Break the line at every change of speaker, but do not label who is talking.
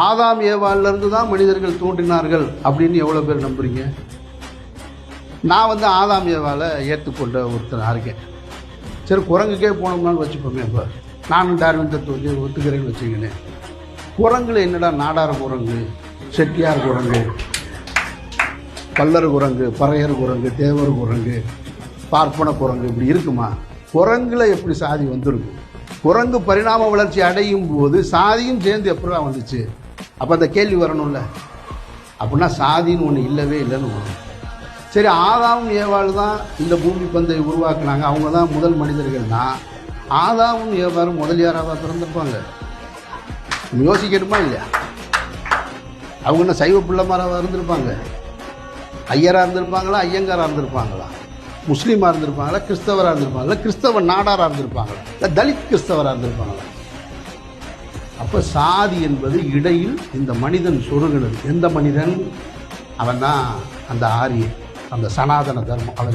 ஆதாம் ஏவாளிலிருந்து தான் மனிதர்கள் தோன்றினார்கள் அப்படின்னு எவ்வளோ பேர் நம்புறீங்க? நான் ஆதாம் ஏவாளை ஏற்றுக்கொண்ட ஒருத்தர் இருக்கேன். சரி, குரங்குக்கே போனோம்னாலும் வச்சுப்போமே. இப்போ நானும் டார்வின் தத்துவத்தை ஒத்துக்கிறேன்னு வச்சுக்கினேன். குரங்குல என்னடா நாடார் குரங்கு, செட்டியார் குரங்கு, பல்லர் குரங்கு, பறையர் குரங்கு, தேவர் குரங்கு, பார்ப்பன குரங்கு இப்படி இருக்குமா? குரங்குல எப்படி சாதி வந்துருக்கு? குரங்கு பரிணாம வளர்ச்சி அடையும் போது சாதியும் சேர்ந்து எப்படா வந்துச்சு? அப்போ அந்த கேள்வி வரணும்ல. அப்படின்னா சாதின்னு ஒன்று இல்லவே இல்லைன்னு வரும். சரி, ஆதாமும் ஏவாள் தான் இந்த பூமி பந்தை உருவாக்குனாங்க, அவங்க தான் முதல் மனிதர்கள்னா ஆதாமும் ஏவாளும் முதலியாராக பிறந்திருப்பாங்க. யோசிக்கணுமா இல்லையா? அவங்க என்ன சைவ பிள்ளைமாராக இருந்திருப்பாங்க? ஐயராக இருந்திருப்பாங்களா, ஐயங்காராக இருந்திருப்பாங்களா, முஸ்லீமாக இருந்திருப்பாங்களா, கிறிஸ்தவராக இருந்திருப்பாங்களா, கிறிஸ்தவ நாடாராக இருந்திருப்பாங்களா, இல்லை தலித் கிறிஸ்தவராக இருந்திருப்பாங்களா? அப்போ சாதி என்பது இடையில் இந்த மனிதன் சொருகினது. எந்த மனிதன்? அவன் தான் அந்த ஆரியன், அந்த சனாதன தர்மம். அவன்